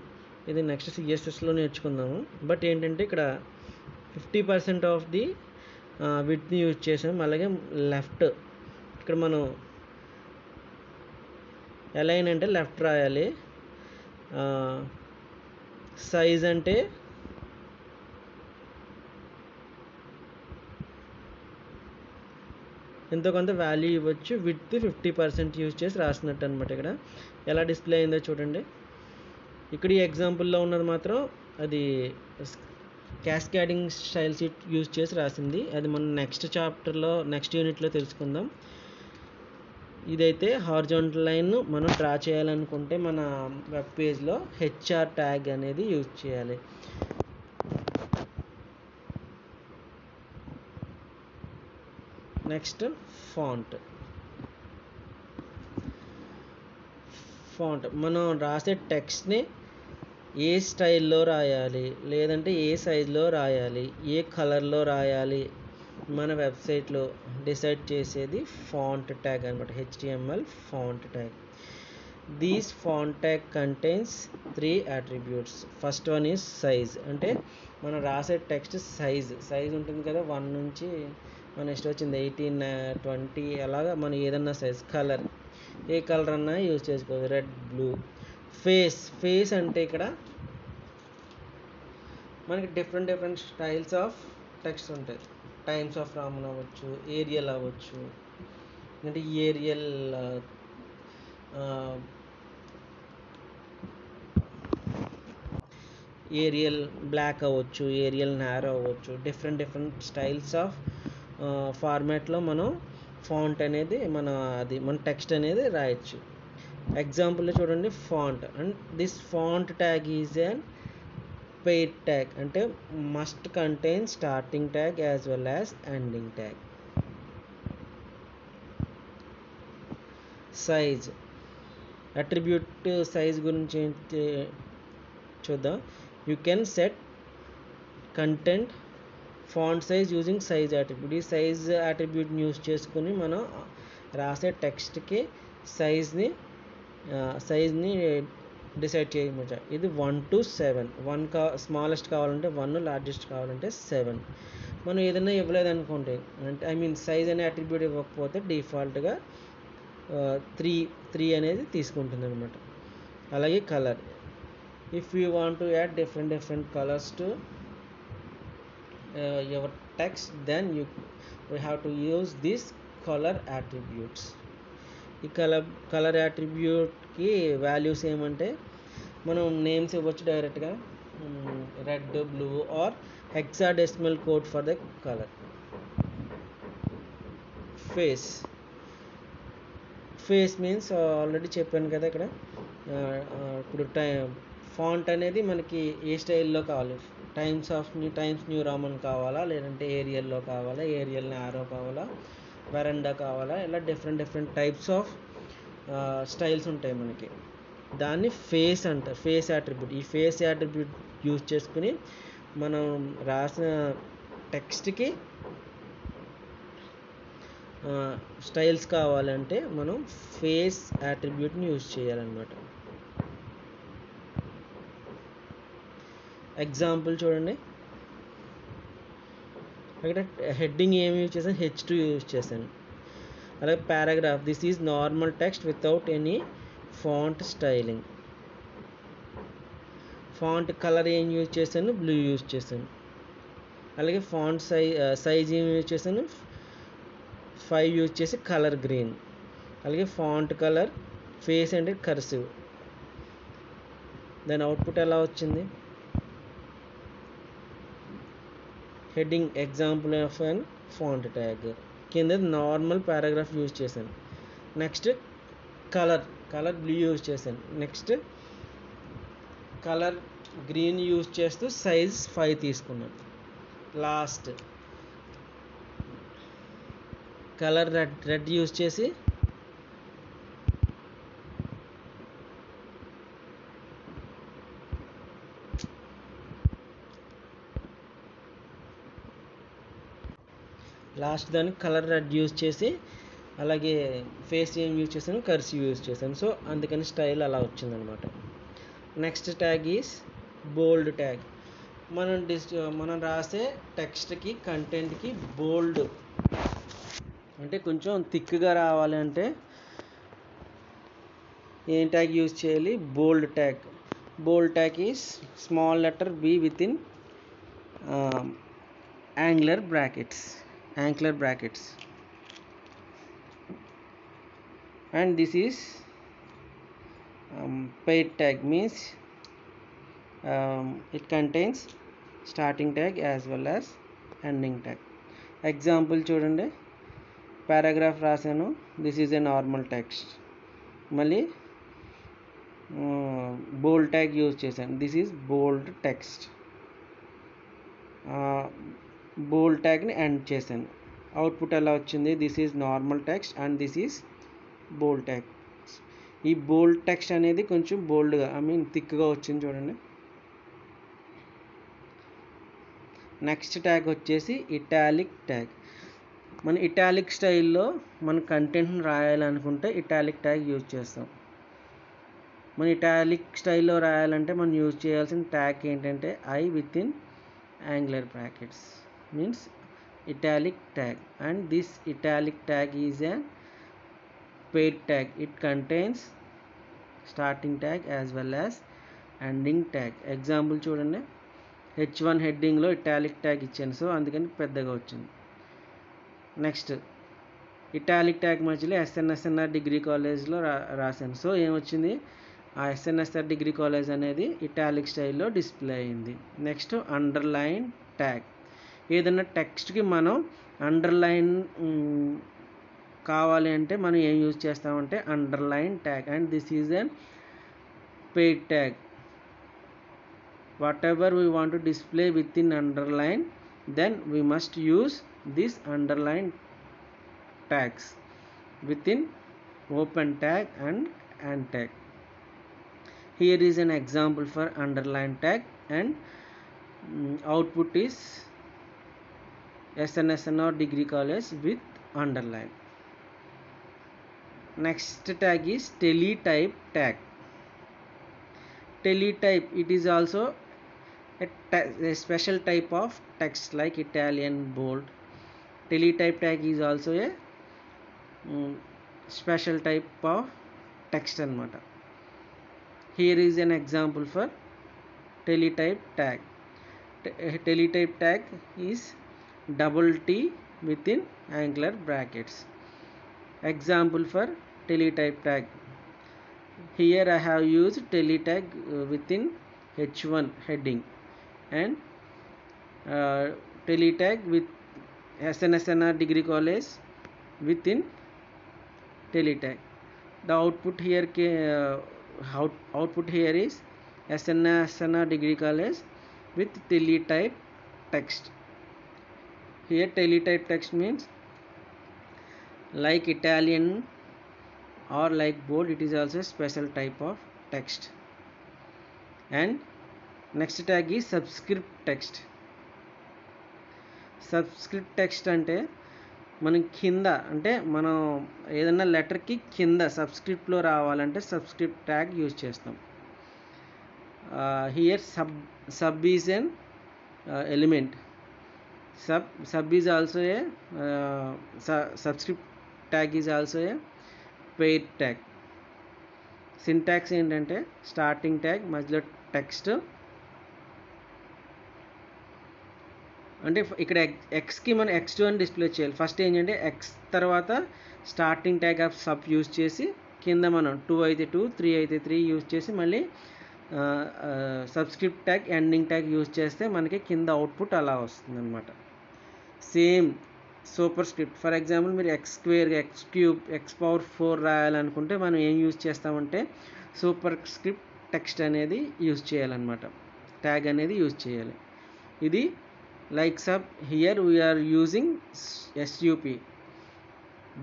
ఇది నెక్స్ట్ CSSలో నేర్చుకుందాము. బట్ ఏంటంటే ఇక్కడ 50% ఆఫ్ ది విడ్త్ని యూజ్ చేసాం. అలాగే లెఫ్ట్, ఇక్కడ మనం అలైన్ అంటే లెఫ్ట్ రాయాలి, సైజ్ అంటే ఎంతో కొంత వాల్యూ ఇవ్వచ్చు. విత్ 50% యూజ్ చేసి రాసినట్టు అనమాట. ఇక్కడ ఎలా డిస్ప్లే అయిందో చూడండి. ఇక్కడ ఈ ఎగ్జాంపుల్లో ఉన్నది మాత్రం అది క్యాస్కేడింగ్ స్టైల్ షీట్ యూజ్ చేసి రాసింది. అది మనం నెక్స్ట్ చాప్టర్లో నెక్స్ట్ యూనిట్లో తెలుసుకుందాం. ఇదైతే హారిజాంటల్ లైన్ మనం డ్రా చేయాలనుకుంటే మన వెబ్ పేజ్లో హెచ్ఆర్ ట్యాగ్ అనేది యూజ్ చేయాలి. Next font. మనం రాసే టెక్స్ట్ని ఏ స్టైల్లో రాయాలి, లేదంటే ఏ సైజులో రాయాలి, ఏ కలర్లో రాయాలి, మన వెబ్సైట్లో డిసైడ్ చేసేది ఫాంట్ ట్యాగ్ అనమాట. HTML font tag. These font tag contains 3 attributes. First one is size. అంటే మనం రాసే టెక్స్ట్ సైజ్ ఉంటుంది కదా, 1 నుంచి మన ఇష్టం వచ్చింది 18, 20 అలాగా మనం ఏదన్నా సైజ్. కలర్, ఏ కలర్ అన్నా యూజ్ చేసుకోవచ్చు, రెడ్, బ్లూ. ఫేస్ అంటే ఇక్కడ మనకి డిఫరెంట్ స్టైల్స్ ఆఫ్ టెక్స్ట్ ఉంటాయి. టైమ్స్ ఆఫ్ రామన్ అవ్వచ్చు, ఏరియల్ అవ్వచ్చు, అంటే ఏరియల్ బ్లాక్ అవ్వచ్చు, ఏరియల్ నారో అవ్వచ్చు. డిఫరెంట్ స్టైల్స్ ఆఫ్ ఫార్మాట్లో మనం ఫాంట్ అనేది మన టెక్స్ట్ అనేది రాయొచ్చు. ఎగ్జాంపుల్లో చూడండి, font. And this font tag is unpaid tag. అంటే must contain starting tag as well as ending tag. Size, attribute size గురించి చూద్దాం. You can set content font size using size attribute. ఈ size అట్రిబ్యూట్ని use చేసుకుని మనం రాసే టెక్స్ట్కి సైజ్ని decide చేయవచ్చు. ఇది 1 to 7. 1 స్మాలెస్ట్ కావాలంటే 1, లార్జెస్ట్ కావాలంటే 7. మనం ఏదైనా ఇవ్వలేదనుకోండి, అంటే సైజ్ అనే అట్రిబ్యూట్ ఇవ్వకపోతే డిఫాల్ట్గా 3 అనేది తీసుకుంటుంది అనమాట. అలాగే colour. If you want to add different colours to your text, then we have to use these color attributes. ఈ కలర్ యాట్రిబ్యూట్కి వాల్యూస్ ఏమంటే మనం నేమ్స్ ఇవ్వచ్చు డైరెక్ట్గా, red, blue or hexadecimal code for the colour. Face means already చెప్పాను కదా ఇక్కడ. ఇప్పుడు font అనేది మనకి ఏ స్టైల్లో కావాలి, టైమ్స్ న్యూ రామన్ కావాలా, లేదంటే ఏరియల్లో కావాలా, ఏరియల్ నారో కావాలా, వెరండా కావాలా, ఇలా డిఫరెంట్ టైప్స్ ఆఫ్ స్టైల్స్ ఉంటాయి మనకి. దాన్ని ఫేస్ అంటారు, ఫేస్ యాట్రిబ్యూట్. ఈ ఫేస్ యాట్రిబ్యూట్ యూజ్ చేసుకుని మనం రాసిన టెక్స్ట్కి స్టైల్స్ కావాలంటే మనం ఫేస్ యాట్రిబ్యూట్ని యూజ్ చేయాలన్నమాట. ఎగ్జాంపుల్ చూడండి, ఇక్కడ హెడ్డింగ్ ఏమి యూజ్ చేశాను, H2 యూజ్ చేశాను. అలాగే paragraph, this is normal text without any font styling. Font colour ఏం యూజ్ చేశాను, బ్లూ యూజ్ చేశాను. అలాగే ఫాంట్ సైజ్ ఏం యూజ్ చేశాను, 5 యూజ్ చేసి కలర్ గ్రీన్. అలాగే ఫాంట్ కలర్, ఫేస్ అంటే కర్సివ్. దాని అవుట్పుట్ ఎలా వచ్చింది, heading example of and font tag. కింద నార్మల్ పారాగ్రాఫ్ యూజ్ చేశాను. నెక్స్ట్ కలర్ బ్లూ యూజ్ చేశాను. నెక్స్ట్ కలర్ గ్రీన్ యూజ్ చేస్తూ సైజ్ 5 తీసుకున్నాను. లాస్ట్ కలర్ రెడ్ యూజ్ చేసి దానికి కలర్ రెడ్ యూజ్ చేసి, అలాగే ఫేస్ ఏం యూజ్ చేశాను, కర్సివ్ యూజ్ చేశాను. సో అందుకని స్టైల్ అలా వచ్చిందనమాట. Next tag is bold tag. మనం రాసే టెక్స్ట్కి, కంటెంట్కి బోల్డ్ అంటే కొంచెం థిక్గా రావాలి అంటే ఏం ట్యాగ్ యూజ్ చేయాలి, బోల్డ్ tag. bold tag is small letter b within angular brackets, and this is paired tag, means it contains starting tag as well as ending tag. Example చూడండి, పారాగ్రాఫ్ రాశాను, this is a normal text, మళ్ళీ bold tag use చేశాను, this is bold text, bold ట్యాగ్ని end చేశాను, output ఎలా వచ్చింది, this is normal text and this is bold text. ఈ bold text అనేది కొంచెం బోల్డ్గా థిక్గా వచ్చింది చూడండి. నెక్స్ట్ ట్యాగ్ వచ్చేసి ఇటాలిక్ ట్యాగ్. మన ఇటాలిక్ స్టైల్లో మన కంటెంట్ని రాయాలనుకుంటే ఇటాలిక్ ట్యాగ్ యూజ్ చేస్తాం. మన ఇటాలిక్ స్టైల్లో రాయాలంటే మనం యూజ్ చేయాల్సిన ట్యాగ్ ఏంటంటే I with in angular brackets, means italic tag. And this italic tag is a paired tag. It contains starting tag as well as ending tag. Example చూడండి, H1 హెడ్డింగ్లో italic tag ఇచ్చాను, so అందుకని పెద్దగా వచ్చింది. Next italic tag మధ్యలో ఎస్ఎన్ఎస్ఎన్ఆర్ degree కాలేజ్లో రాశాను, so ఏమొచ్చింది, ఆ ఎస్ఎన్ఎస్ఆర్ డిగ్రీ కాలేజ్ అనేది ఇటాలిక్ స్టైల్లో డిస్ప్లే అయింది. Next underline tag. ఏదైనా టెక్స్ట్కి మనం అండర్లైన్ కావాలి అంటే మనం ఏం యూజ్ చేస్తామంటే underline tag, and this is an paid tag. Whatever we want to display within underline, then we must use this underline tags within open tag and end tag. Here is an example for underline tag, and output is SNSNR degree college with underline. Next tag is teletype tag. Teletype, it is also a special type of text like Italian bold. Teletype tag is also a special type of text anamata. Here is an example for teletype tag. Teletype tag is double T within angular brackets. Example for teletype tag. Here I have used teletag within H1 heading and teletag with SNSNR degree college within teletag. The output here is SNSNR degree college with teletype text. Here teletype text means like Italian or like bold, it is also a special type of text. And next tag is subscript text. Subscript text అంటే మనం కింద, అంటే మనం ఏదైనా లెటర్కి కింద సబ్స్క్రిప్ట్లో రావాలంటే subscript tag use చేస్తాం. Here sub is an element. Sub is also a subscript tag is also a paid tag. Syntax ఏంటంటే స్టార్టింగ్ ట్యాగ్ మధ్యలో టెక్స్ట్, అంటే ఇక్కడ ఎక్స్కి మనం x2 అని డిస్ప్లే చేయాలి. ఫస్ట్ ఏంటంటే ఎక్స్ తర్వాత starting tag of sub use చేసి కింద మనం 2 అయితే 2, 3 అయితే 3 యూజ్ చేసి మళ్ళీ subscript tag ending tag use చేస్తే మనకి కింద అవుట్పుట్ అలా వస్తుంది అనమాట. Same superscript, for example మీరు x² x³ x⁴ రాయాలనుకుంటే మనం ఏం యూజ్ చేస్తామంటే సూపర్ స్క్రిప్ట్ టెక్స్ట్ అనేది యూజ్ చేయాలన్నమాట, ట్యాగ్ అనేది యూజ్ చేయాలి. ఇది like sub, here we are using SUP.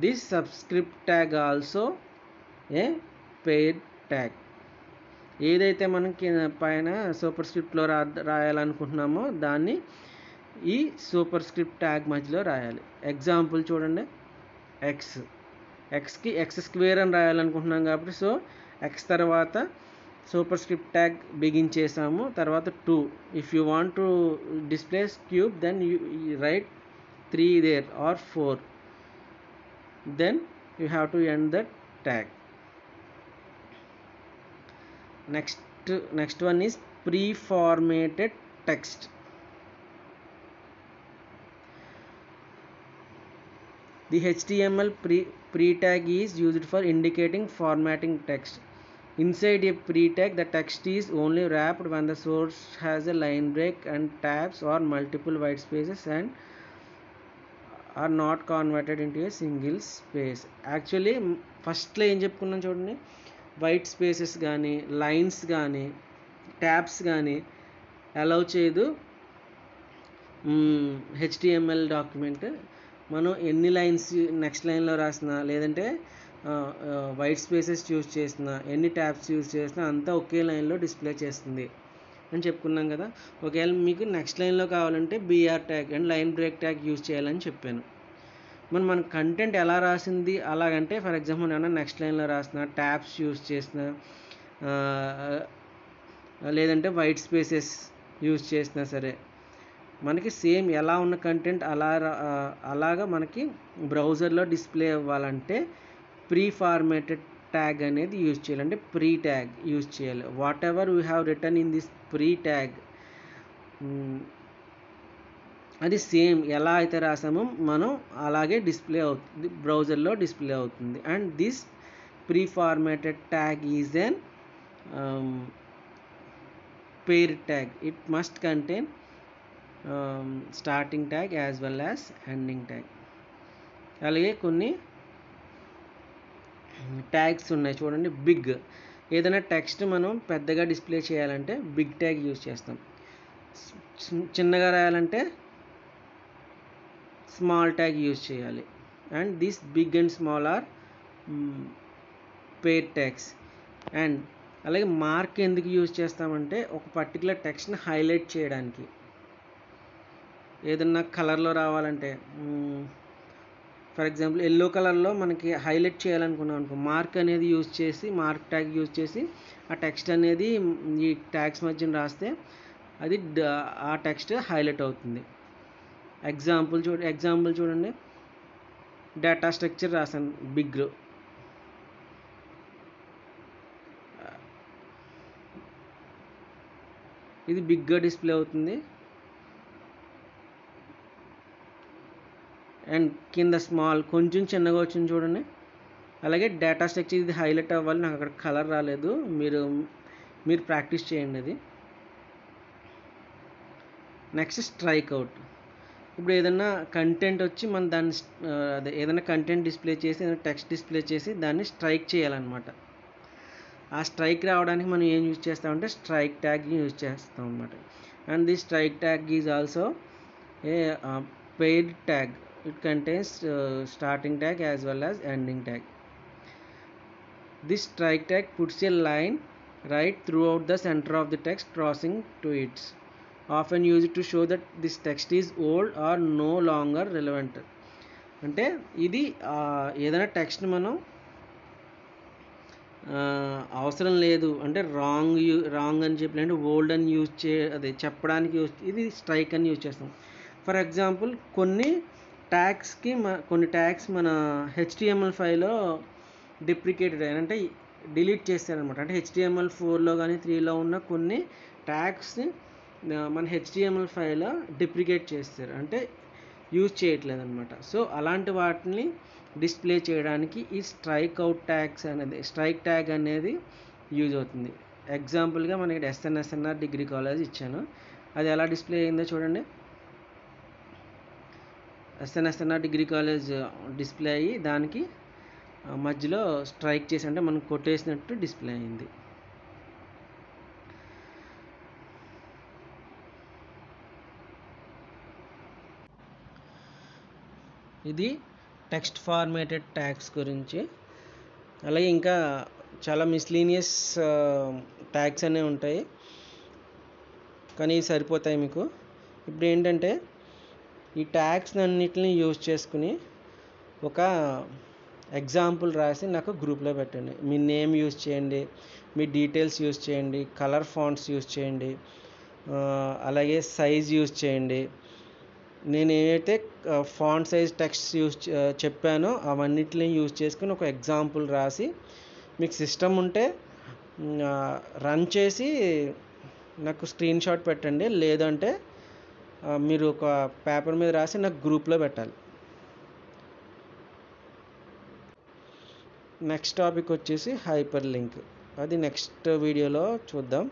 This subscript tag also a paired tag. ఏదైతే మనం పైన సూపర్ స్క్రిప్ట్లో రాయాలనుకుంటున్నామో దాన్ని ఈ సూపర్ స్క్రిప్ట్ ట్యాగ్ మధ్యలో రాయాలి. ఎగ్జాంపుల్ చూడండి, ఎక్స్కి x² అని రాయాలనుకుంటున్నాం కాబట్టి సో x తర్వాత సూపర్ స్క్రిప్ట్ ట్యాగ్ బిగిన్ చేసాము, తర్వాత 2. If you want to display cube then you write 3 there are 4, then you have to end that tag. Next next one is pre-formatted text. The HTML pre-tag is used for indicating formatting text. Inside a pre-tag, the text is only wrapped when the source has a line break and tabs or multiple white spaces and are not converted into a single space. Actually, ఫస్ట్లో ఏం చెప్పుకున్నాం చూడండి, white spaces కానీ lines కానీ tabs కానీ allow చేయదు HTML document. మనం ఎన్ని లైన్స్ నెక్స్ట్ లైన్లో రాసినా లేదంటే వైట్ స్పేసెస్ యూజ్ చేసినా ఎన్ని ట్యాబ్స్ యూజ్ చేసినా అంతా ఒకే లైన్లో డిస్ప్లే చేస్తుంది అని చెప్పుకున్నాం కదా. ఒకవేళ మీకు నెక్స్ట్ లైన్లో కావాలంటే BR tag and line break tag use చేయాలని చెప్పాను. మన కంటెంట్ ఎలా రాసింది అలాగంటే, ఫర్ ఎగ్జాంపుల్ ఏమన్నా నెక్స్ట్ లైన్లో రాసిన ట్యాబ్స్ యూజ్ చేసిన లేదంటే వైట్ స్పేసెస్ యూజ్ చేసినా సరే మనకి సేమ్ ఎలా ఉన్న కంటెంట్ అలాగా మనకి బ్రౌజర్లో డిస్ప్లే అవ్వాలంటే ప్రీ ఫార్మేటెడ్ ట్యాగ్ అనేది యూజ్ చేయాలి, అంటే ప్రీ ట్యాగ్ యూజ్ చేయాలి. What ever we have return in this pre tag అది సేమ్ ఎలా అయితే రాసామో మనం అలాగే డిస్ప్లే అవుతుంది, బ్రౌజర్లో డిస్ప్లే అవుతుంది. And this preformatted tag is an pair tag. It must contain starting tag as well as ending tag. అలాగే కొన్ని ట్యాగ్స్ ఉన్నాయి చూడండి. బిగ్, ఏదైనా టెక్స్ట్ మనం పెద్దగా డిస్ప్లే చేయాలంటే బిగ్ ట్యాగ్ యూజ్ చేస్తాం. చిన్నగా రాయాలంటే స్మాల్ ట్యాగ్ యూజ్ చేయాలి. And this big and small are pair tags. And అలాగే మార్క్ ఎందుకు యూజ్ చేస్తామంటే ఒక పర్టికులర్ టెక్స్ట్ని హైలైట్ చేయడానికి, ఏదన్నా కలర్లో రావాలంటే ఫర్ ఎగ్జాంపుల్ ఎల్లో కలర్లో మనకి హైలైట్ చేయాలనుకున్నాం అనుకో, మార్క్ అనేది యూజ్ చేసి మార్క్ ట్యాగ్ యూజ్ చేసి ఆ టెక్స్ట్ అనేది ఈ ట్యాగ్స్ మధ్యన రాస్తే అది ఆ టెక్స్ట్ హైలైట్ అవుతుంది. ఎగ్జాంపుల్ చూడండి, డేటా స్ట్రక్చర్ రాసాను బిగ్లో, ఇది బిగ్గా డిస్ప్లే అవుతుంది. అండ్ కింద స్మాల్ కొంచెం చిన్నగా వచ్చింది చూడండి. అలాగే డేటా స్ట్రక్చర్ ఇది హైలైట్ అవ్వాలి, నాకు అక్కడ కలర్ రాలేదు, మీరు ప్రాక్టీస్ చేయండి అది. Next strike out. ఇప్పుడు ఏదైనా కంటెంట్ వచ్చి మనం దాన్ని ఏదైనా కంటెంట్ డిస్ప్లే చేసి ఏదైనా టెక్స్ట్ డిస్ప్లే చేసి దాన్ని స్ట్రైక్ చేయాలన్నమాట. ఆ స్ట్రైక్ రావడానికి మనం ఏం యూజ్ చేస్తామంటే స్ట్రైక్ ట్యాగ్ని యూజ్ చేస్తాం అన్నమాట. And the strike tag is also a paired tag. It contains starting tag as well as ending tag. This strike tag puts a line right throughout the center of the text crossing to it, often used to show that this text is old or no longer relevant. అంటే ఇది ఏదైనా టెక్స్ట్ని మనం అవసరం లేదు అంటే wrong అని చెప్పి అంటే ఓల్డ్ అని యూజ్ అదే చెప్పడానికి ఇది స్ట్రైక్ అని యూజ్ చేస్తాం. ఫర్ ఎగ్జాంపుల్ కొన్ని ట్యాగ్స్ మన హెచ్టిఎంఎల్ ఫైల్లో డిప్రికేటెడ్ అంటే డిలీట్ చేస్తారనమాట. అంటే HTML4లో కానీ 3లో ఉన్న కొన్ని ట్యాగ్స్ని మన HTML ఫైల్లో డిప్రికేట్ చేస్తారు, అంటే యూజ్ చేయట్లేదు అనమాట. సో అలాంటి వాటిని డిస్ప్లే చేయడానికి ఈ స్ట్రైక్ ట్యాగ్ అనేది యూజ్ అవుతుంది. ఎగ్జాంపుల్గా మనకి SNSNR డిగ్రీ కాలేజ్ ఇచ్చాను, అది ఎలా డిస్ప్లే అయిందో చూడండి. SNSNR డిగ్రీ కాలేజ్ డిస్ప్లే అయ్యి దానికి మధ్యలో స్ట్రైక్ చేసి అంటే మనం కొట్టేసినట్టు డిస్ప్లే అయింది. ఇది టెక్స్ట్ ఫార్మేటెడ్ ట్యాగ్స్ గురించి. అలాగే ఇంకా చాలా మిస్లీనియస్ ట్యాగ్స్ అనేవి ఉంటాయి, కానీ ఇవి సరిపోతాయి మీకు. ఇప్పుడు ఏంటంటే ఈ ట్యాగ్స్ అన్నిటిని యూజ్ చేసుకుని ఒక ఎగ్జాంపుల్ రాసి నాకు గ్రూప్లో పెట్టండి. మీ నేమ్ యూజ్ చేయండి, మీ డీటెయిల్స్ యూజ్ చేయండి, కలర్ ఫాంట్స్ యూజ్ చేయండి, అలాగే సైజ్ యూజ్ చేయండి. నేను ఏవైతే ఫాంట్ సైజ్ టెక్స్ట్ చెప్పానో అవన్నిటిని యూజ్ చేసుకుని ఒక ఎగ్జాంపుల్ రాసి మీకు సిస్టమ్ ఉంటే రన్ చేసి నాకు స్క్రీన్ షాట్ పెట్టండి, లేదంటే మీరు ఒక పేపర్ మీద రాసి నాకు గ్రూప్లో పెట్టాలి. నెక్స్ట్ టాపిక్ వచ్చేసి హైపర్ లింక్. అది నెక్స్ట్ వీడియోలో చూద్దాం.